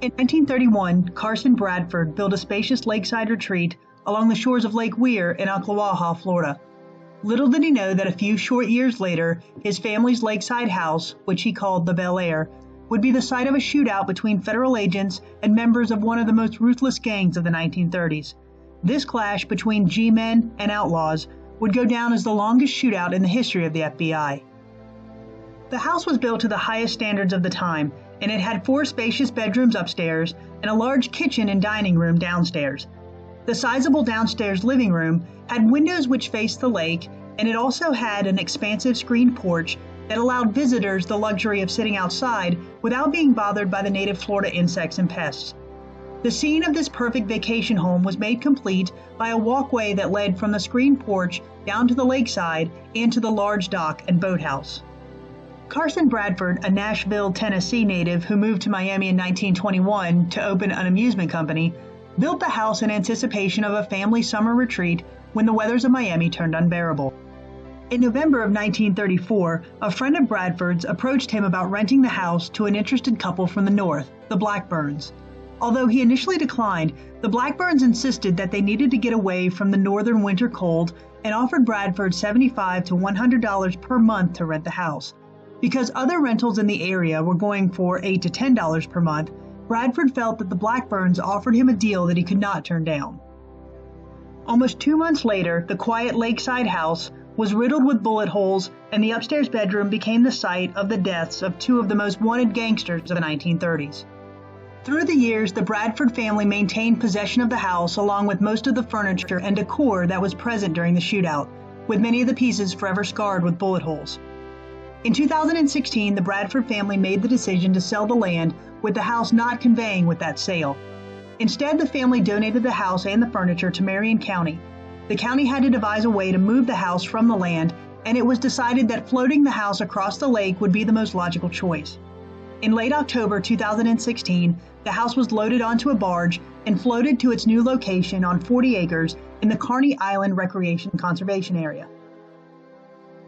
In 1931, Carson Bradford built a spacious lakeside retreat along the shores of Lake Weir in Ocklawaha, Florida. Little did he know that a few short years later, his family's lakeside house, which he called the Bel Air, would be the site of a shootout between federal agents and members of one of the most ruthless gangs of the 1930s. This clash between G-men and outlaws would go down as the longest shootout in the history of the FBI. The house was built to the highest standards of the time, and it had 4 spacious bedrooms upstairs and a large kitchen and dining room downstairs. The sizable downstairs living room had windows which faced the lake, and it also had an expansive screened porch that allowed visitors the luxury of sitting outside without being bothered by the native Florida insects and pests. The scene of this perfect vacation home was made complete by a walkway that led from the screened porch down to the lakeside and to the large dock and boathouse. Carson Bradford, a Nashville, Tennessee native who moved to Miami in 1921 to open an amusement company, built the house in anticipation of a family summer retreat when the weathers of Miami turned unbearable. In November of 1934, a friend of Bradford's approached him about renting the house to an interested couple from the north, the Blackburns. Although he initially declined, the Blackburns insisted that they needed to get away from the northern winter cold and offered Bradford $75 to $100 per month to rent the house. Because other rentals in the area were going for $8 to $10 per month, Bradford felt that the Blackburns offered him a deal that he could not turn down. Almost 2 months later, the quiet lakeside house was riddled with bullet holes, and the upstairs bedroom became the site of the deaths of 2 of the most wanted gangsters of the 1930s. Through the years, the Bradford family maintained possession of the house along with most of the furniture and decor that was present during the shootout, with many of the pieces forever scarred with bullet holes. In 2016, the Bradford family made the decision to sell the land, with the house not conveying with that sale. Instead, the family donated the house and the furniture to Marion County. The county had to devise a way to move the house from the land, and it was decided that floating the house across the lake would be the most logical choice. In late October 2016, the house was loaded onto a barge and floated to its new location on 40 acres in the Carney Island Recreation Conservation Area.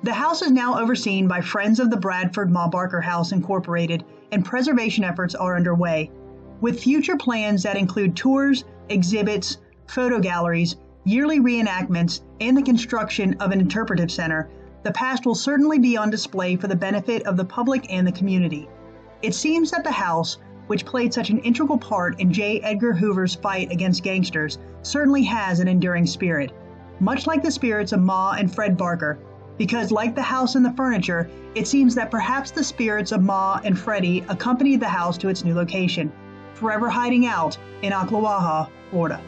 The house is now overseen by Friends of the Bradford Ma Barker House Incorporated, and preservation efforts are underway, with future plans that include tours, exhibits, photo galleries, yearly reenactments, and the construction of an interpretive center. The past will certainly be on display for the benefit of the public and the community. It seems that the house, which played such an integral part in J. Edgar Hoover's fight against gangsters, certainly has an enduring spirit, much like the spirits of Ma and Fred Barker, because like the house and the furniture, it seems that perhaps the spirits of Ma and Freddie accompanied the house to its new location, forever hiding out in Ocklawaha, Florida.